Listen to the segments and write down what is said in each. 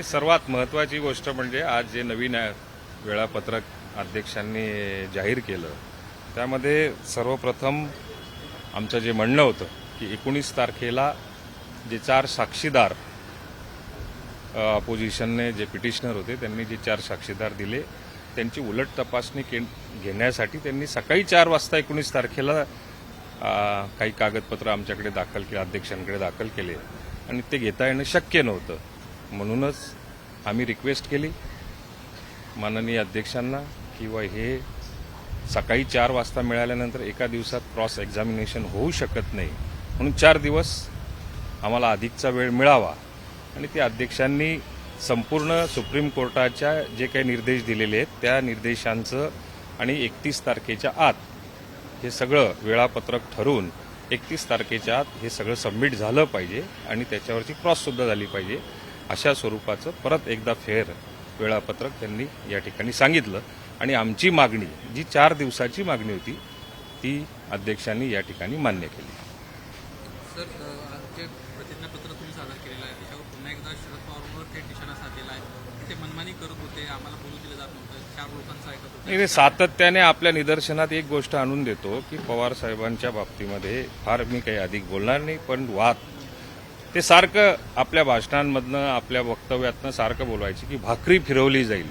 सर्वात महत्त्वाची गोष्ट म्हणजे आज जे नवीन वेळापत्रक अध्यक्षांनी जाहीर केलं त्यामध्ये सर्वप्रथम आमचं जे म्हणणं होतं की 19 तारखेला जे 4 साक्षीदार अपोजिशनने जे पिटिशनर होते त्यांनी जे 4 साक्षीदार दिले त्यांची उलट तपासणी घेण्यासाठी त्यांनी सकाळी 4 वाजता 19 तारखेला काही कागदपत्र आमच्याकडे दाखल केले, अध्यक्षांकडे दाखल केले आणि ते घेता येणं शक्य नव्हतं. म्हणूनच आम्ही रिक्वेस्ट केली माननीय अध्यक्षांना किंवा हे सकाळी 4 वाजता मिळाल्यानंतर एका दिवसात क्रॉस एक्झामिनेशन होऊ शकत नाही, म्हणून 4 दिवस आम्हाला अधिकचा वेळ मिळावा. आणि त्या अध्यक्षांनी संपूर्ण सुप्रीम कोर्टाच्या जे काही निर्देश दिलेले आहेत त्या निर्देशांचं आणि 31 तारखेच्या आत हे सगळं वेळापत्रक ठरवून 31 तारखेच्या आत हे सगळं सबमिट झालं पाहिजे आणि त्याच्यावरची क्रॉससुद्धा झाली पाहिजे अशा स्वरूपाचं परत एकदा फेअर वेळापत्रक त्यांनी या ठिकाणी सांगितलं. आणि आमची मागणी जी 4 दिवसाची मागणी होती ती अध्यक्षांनी या ठिकाणी मान्य केली. सर, जे प्रतिज्ञापत्र तुम्ही सादर केलेलं आहे त्याच्यावर पुन्हा एकदा शरद पवारांवर थेट निशाणा साधलेला आहे. ते मनमानी करत होते, आम्हाला बोलू दिलं जात नव्हतं, 4 लोकांचं ऐकत होते. नाही, सातत्याने आपल्या निदर्शनात एक गोष्ट आणून देतो की पवार साहेबांच्या बाबतीमध्ये फार मी काही अधिक बोलणार नाही, पण वाद ते सारखं आपल्या भाषणांमधनं आपल्या वक्तव्यातनं सारखं बोलायचे की भाकरी फिरवली जाईल.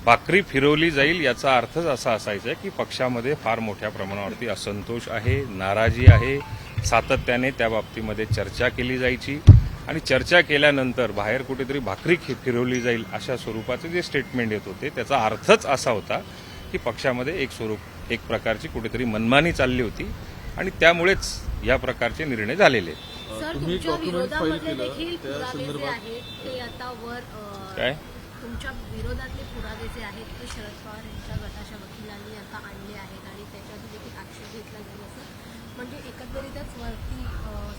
भाकरी फिरवली जाईल याचा अर्थच असा असायचा की पक्षामध्ये फार मोठ्या प्रमाणावरती असंतोष आहे, नाराजी आहे. सातत्याने त्या बाबतीमध्ये चर्चा केली जायची आणि चर्चा केल्यानंतर बाहेर कुठेतरी भाकरी फिरवली जाईल अशा स्वरूपाचे जे स्टेटमेंट येत होते त्याचा अर्थच असा होता की पक्षामध्ये एक प्रकारची कुठेतरी मनमानी चालली होती आणि त्यामुळेच या प्रकारचे निर्णय झालेले. तुम्ही डॉक्युमेंट फाईल केलं त्या संदर्भात काय तुमच्या विरोधातले पुरावे जे आहेत ते शरद पवार यांच्या गटाच्या वकिलांनी आता आणले आहेत आणि त्याच्यावर देखील आक्षेप घेतला जाईल असं म्हणजे एकंदरीतच वरती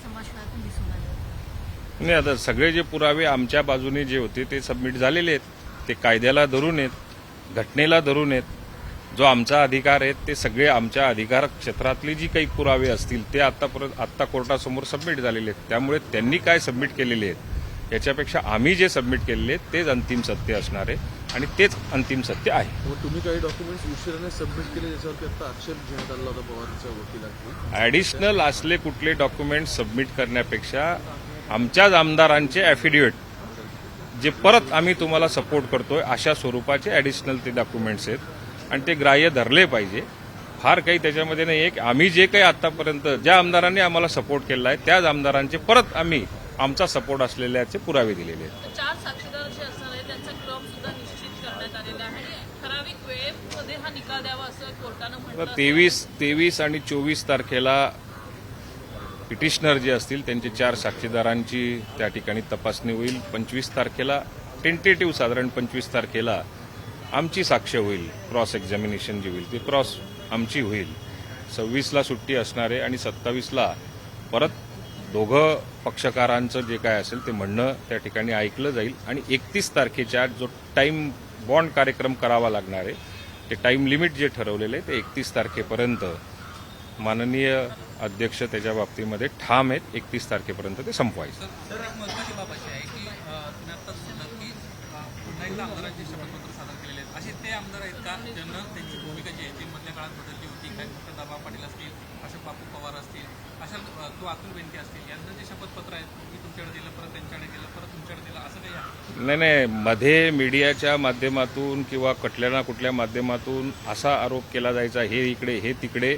संभाषणातून दिसून आलं. नाही, आता सगळे जे पुरावे आमच्या बाजूने जे होते ते सबमिट झालेले आहेत. ते कायद्याला धरून आहेत, घटनेला धरून आहेत. जो आमचा अधिकार आहे ते सगळे आमच्या अधिकार क्षेत्रातली जी काही पुरावे असतील ते आत्ता कोर्टासमोर सबमिट झालेले आहेत. त्यामुळे त्यांनी काय सबमिट केलेले आहेत याच्यापेक्षा आम्ही जे सबमिट केलेले आहेत तेच अंतिम सत्य असणार आहे आणि तेच अंतिम सत्य आहे. मग तुम्ही काही डॉक्युमेंट्स उशिराने सबमिट केले ज्याच्यावरती आता आक्षेप घेण्यात आला होता पवारांच्या वकिलांनी. ॲडिशनल असले कुठले डॉक्युमेंट सबमिट करण्यापेक्षा आमच्याच आमदारांचे ॲफिडेव्हिट जे परत आम्ही तुम्हाला सपोर्ट करतोय अशा स्वरूपाचे ॲडिशनल ते डॉक्युमेंट्स आहेत आणि ते ग्राह्य धरले पाहिजे. फार काही त्याच्यामध्ये नाही आहे. आम्ही जे काही आतापर्यंत ज्या आमदारांनी आम्हाला सपोर्ट केला आहे त्याच आमदारांचे परत आम्ही आमचा सपोर्ट असलेल्याचे पुरावे दिलेले आहेत. 4 साक्षीदार जे असणार आहे त्यांचा क्रम सुद्धा निश्चित करण्यात आलेला आहे आणि ठराविक वेळेमध्ये हा निकाल द्यावा असं कोर्टानं म्हटलं. 23 आणि 24 तारखेला पिटिशनर जे असतील त्यांचे 4 साक्षीदारांची त्या ठिकाणी तपासणी होईल. 25 तारखेला टेंटेटिव्ह साधारण 25 तारखेला आमची साक्ष होईल. क्रॉस एक्झामिनेशन जी होईल ती क्रॉस आमची होईल. 26ला सुट्टी असणार आहे आणि 27ला परत दोघं पक्षकारांचं जे काय असेल ते म्हणणं त्या ठिकाणी ऐकलं जाईल आणि 31 तारखेच्या जो टाईम बॉन्ड कार्यक्रम करावा लागणार आहे ते टाईम लिमिट जे ठरवलेलं आहे ते 31 तारखेपर्यंत माननीय अध्यक्ष त्याच्या बाबतीमध्ये ठाम आहेत. 31 तारखेपर्यंत ते संपवायचं. सर, एक महत्त्वाची बाब अशी आहे की तुम्ही आत्ताच म्हटलं की पुन्हा एकदा आमदारांचे शपथपत्र सादर केलेले आहेत. असे ते आमदार आहेत का ज्यांना त्यांची भूमिका जी आहे ती मधल्या काळात बदलली होती? काही डॉक्टर दादा पाटील असतील, अशोक बापू पवार असतील, अशा तो अतुल बेनके असतील, यांचं जे शपथपत्र आहे मी तुमच्याकडे दिलं, परत त्यांच्याकडे गेलं, परत तुमच्याकडे दिलं, असं काही आहे? नाही, मध्ये मीडियाच्या माध्यमातून किंवा कुठल्या ना कुठल्या माध्यमातून असा आरोप केला जायचा हे इकडे हे तिकडे.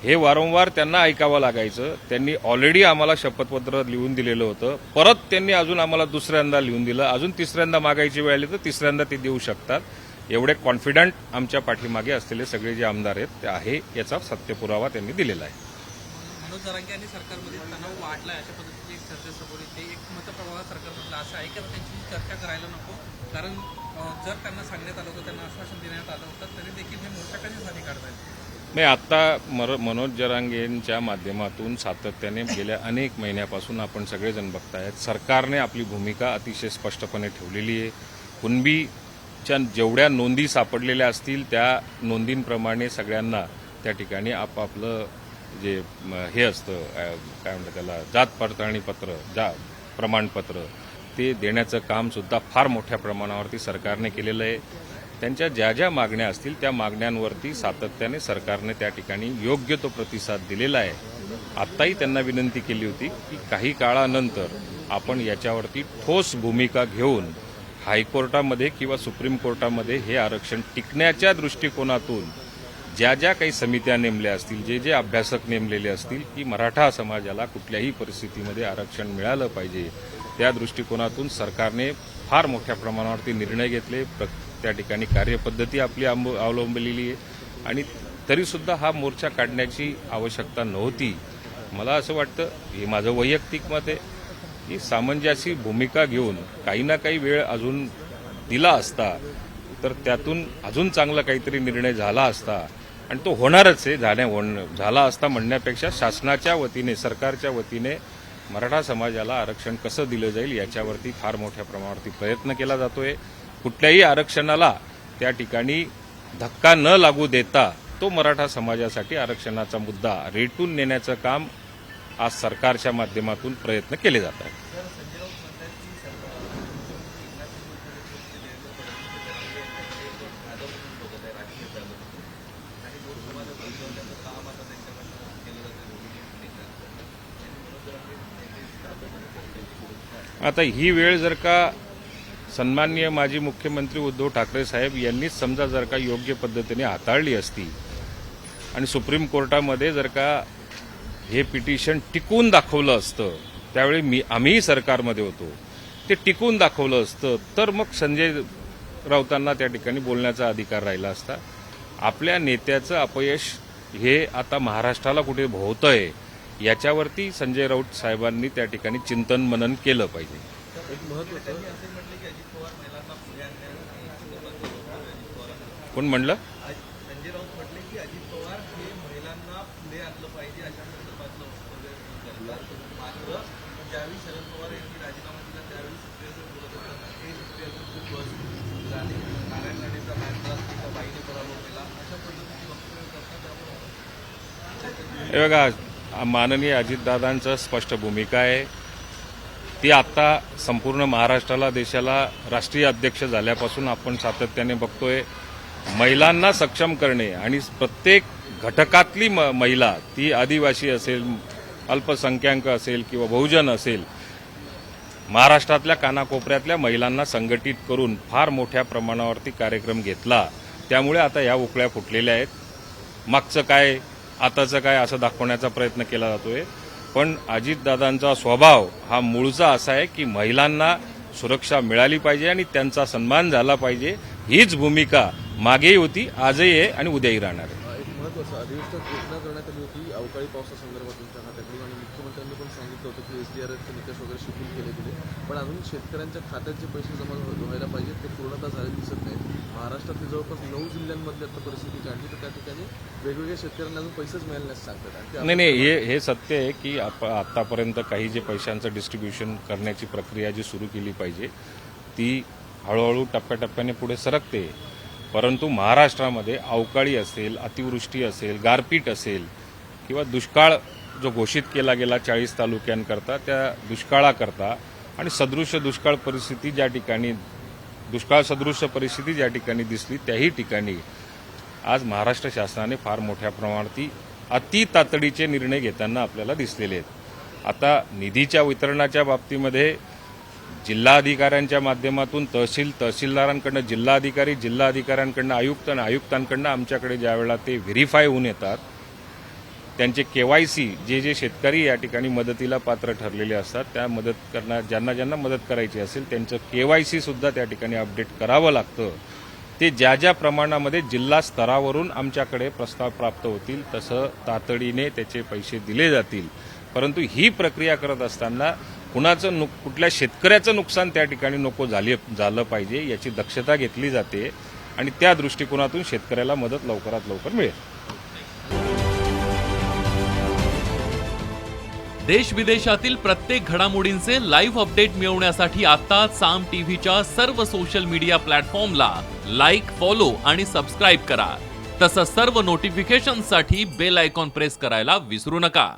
हे वारंवार त्यांना ऐकावं लागायचं. त्यांनी ऑलरेडी आम्हाला शपथपत्र लिहून दिलेलं होतं. परत त्यांनी अजून आम्हाला दुसऱ्यांदा लिहून दिलं. अजून तिसऱ्यांदा मागायची वेळ आली तर तिसऱ्यांदा ते देऊ शकतात. एवढे कॉन्फिडंट आमच्या पाठीमागे असलेले सगळे जे आमदार आहेत ते आहे याचा सत्यपुरावा त्यांनी दिलेला आहे. मनोज जरांगे यांनी सरकारमध्ये तणाव वाढलाय अशा पद्धतीची चर्चा समोर येते. एक मतप्रवाह सरकारमधला असं आहे की त्यांची चर्चा करायला नको, कारण जर त्यांना सांगण्यात आलं होतं, त्यांना आश्वासन देण्यात आलं होतं तरी देखील हे मोर्चा कशासाठी काढतायत? नाही, आता मनोज जरांगेंच्या माध्यमातून सातत्याने गेल्या अनेक महिन्यापासून आपण सगळेजण बघतायत सरकारने आपली भूमिका अतिशय स्पष्टपणे ठेवलेली आहे. कुणबीच्या जेवढ्या नोंदी सापडलेल्या असतील त्या नोंदींप्रमाणे सगळ्यांना त्या ठिकाणी आपापलं जे हे असतं काय म्हणतात त्याला जात पडताळणी पत्र प्रमाणपत्र ते देण्याचं काम सुद्धा फार मोठ्या प्रमाणावरती सरकारने केलेलं आहे. त्यांच्या ज्या ज्या मागण्या असतील त्या मागण्यांवरती सातत्याने सरकारने त्या ठिकाणी योग्य तो प्रतिसाद दिलेला आहे. आत्ताही त्यांना विनंती केली होती की काही काळानंतर आपण याच्यावरती ठोस भूमिका घेऊन हायकोर्टामध्ये किंवा सुप्रीम कोर्टामध्ये हे आरक्षण टिकण्याच्या दृष्टिकोनातून ज्या ज्या काही समित्या नेमल्या असतील, जे जे अभ्यासक नेमलेले असतील की मराठा समाजाला कुठल्याही परिस्थितीमध्ये आरक्षण मिळालं पाहिजे, त्या दृष्टिकोनातून सरकारने फार मोठ्या प्रमाणावरती निर्णय घेतले. त्या ठिकाणी कार्यपद्धती आपली अवलंबलेली आहे आणि तरीसुद्धा हा मोर्चा काढण्याची आवश्यकता नव्हती. मला असं वाटतं, हे माझं वैयक्तिक मत आहे, की सामंजस्य भूमिका घेऊन काही ना काही वेळ अजून दिला असता तर त्यातून अजून चांगला काहीतरी निर्णय झाला असता आणि तो होणारच आहे. झाला असता म्हणण्यापेक्षा शासनाच्या वतीने, सरकारच्या वतीने मराठा समाजाला आरक्षण कसं दिलं जाईल याच्यावरती फार मोठ्या प्रमाणावरती प्रयत्न केला जातोय. कुठल्याही आरक्षणाला त्या ठिकाणी धक्का न लागू देता तो मराठा समाजासाठी आरक्षणाचा मुद्दा रेटून नेण्याचं काम आज सरकारच्या माध्यमातून प्रयत्न केले जात आहेत. आता ही वेळ जर का सन्माननीय माजी मुख्यमंत्री उद्धव ठाकरे साहेब यांनीच समजा जर का योग्य पद्धतीने हाताळली असती आणि सुप्रीम कोर्टामध्ये जर का हे पिटिशन टिकून दाखवलं असतं, त्यावेळी आम्हीही सरकारमध्ये होतो, ते टिकून दाखवलं असतं तर मग संजय राऊतांना त्या ठिकाणी बोलण्याचा अधिकार राहिला असता. आपल्या नेत्याचं अपयश हे आता महाराष्ट्राला कुठे भोवतंय याच्यावरती संजय राऊत साहेबांनी त्या ठिकाणी चिंतन मनन केलं पाहिजे. एक महत्त्वाचं कोण म्हणलं? संजय राऊत म्हटले की अजित पवार हे महिलांना पुढे आणलं पाहिजे अशा संदर्भातलं वक्तव्य करतात. मात्र ज्यावेळी शरद पवार यांनी राजीनामा दिला त्यावेळी सुप्रियाचं बोलत असताना हे सुप्रियाचं खूप बस झाले, नारायण राणेचा मॅच एका बाईने पराभव केला, अशा पद्धतीची वक्तव्य करतात. हे बघा, माननीय अजितदादांचं स्पष्ट भूमिका आहे. ती आता संपूर्ण महाराष्ट्राला, देशाला राष्ट्रीय अध्यक्ष झाल्यापासून आपण सातत्याने बघतोय. महिलांना सक्षम करणे आणि प्रत्येक घटकातली महिला, ती आदिवासी असेल, अल्पसंख्याक असेल किंवा बहुजन असेल, महाराष्ट्रातल्या कानाकोपऱ्यातल्या महिलांना संघटित करून फार मोठ्या प्रमाणावरती कार्यक्रम घेतला. त्यामुळे आता या उकळ्या फुटलेल्या आहेत. मागचं काय आताचं काय असं दाखवण्याचा प्रयत्न केला जातोय. पण अजितदादांचा स्वभाव हा मूळचा असा आहे की महिलांना सुरक्षा मिळाली पाहिजे आणि त्यांचा सन्मान झाला पाहिजे. हीच भूमिका मागेही होती, आजही आहे आणि उद्याही राहणार आहे. एक महत्त्वाचं अधिवेशनात घोषणा करण्यात आली होती अवकाळी पावसासंदर्भात तुमच्या खात्याकडून आणि मुख्यमंत्र्यांनी पण सांगितलं होतं की SDRFचे निकष वगैरे शिथिल केले गेले, पण अजून शेतकऱ्यांच्या खात्यात जे पैसे जमा व्हायला पाहिजेत ते पूर्णतः झाले दिसत नाहीत. महाराष्ट्रातली जवळपास 9 जिल्ह्यांमधली आता परिस्थिती काढली तर त्या ठिकाणी वेगवेगळ्या शेतकऱ्यांना अजून पैसेच मिळाले नसं सांगतात. नाही, हे सत्य आहे की आतापर्यंत काही जे पैशांचं डिस्ट्रीब्युशन करण्याची प्रक्रिया जी सुरू केली पाहिजे ती हळूहळू टप्प्याटप्प्याने पुढे सरकते. परंतु महाराष्ट्रामध्ये अवकाळी असेल, अतिवृष्टी असेल, गारपीट असेल किंवा दुष्काळ जो घोषित केला गेला 40 तालुक्यांकरता, त्या दुष्काळाकरता आणि सदृश दुष्काळ परिस्थिती ज्या ठिकाणी, दुष्काळ सदृश परिस्थिती ज्या ठिकाणी दिसली त्याही ठिकाणी आज महाराष्ट्र शासनाने फार मोठ्या प्रमाणावरती अति तातडीचे निर्णय घेताना आपल्याला दिसलेले आहेत. आता निधीच्या वितरणाच्या बाबतीमध्ये जिल्हाधिकाऱ्यांच्या माध्यमातून तहसीलदारांकडनं जिल्हाधिकारी, जिल्हाधिकाऱ्यांकडनं आयुक्त आणि आयुक्तांकडनं आमच्याकडे ज्यावेळेला ते व्हेरीफाय होऊन येतात, त्यांचे KYC जे शेतकरी या ठिकाणी मदतीला पात्र ठरलेले असतात, त्या मदत करणार ज्यांना मदत करायची असेल त्यांचं KYC सुद्धा त्या ठिकाणी अपडेट करावं लागतं. ते ज्या प्रमाणामध्ये जिल्हा स्तरावरून आमच्याकडे प्रस्ताव प्राप्त होतील तसं तातडीने त्याचे पैसे दिले जातील. परंतु ही प्रक्रिया करत असताना कुठल्या शेतकऱ्याचं नुकसान त्या ठिकाणी नको झालं पाहिजे याची दक्षता घेतली जाते आणि त्या दृष्टिकोनातून शेतकऱ्याला मदत लवकरात लवकर मिळेल. देश विदेशातील प्रत्येक घडामोडींचे लाईव्ह अपडेट मिळवण्यासाठी आता साम टीव्हीच्या सर्व सोशल मीडिया प्लॅटफॉर्मला लाईक, फॉलो आणि सबस्क्राईब करा. तसंच सर्व नोटिफिकेशनसाठी बेल आयकॉन प्रेस करायला विसरू नका.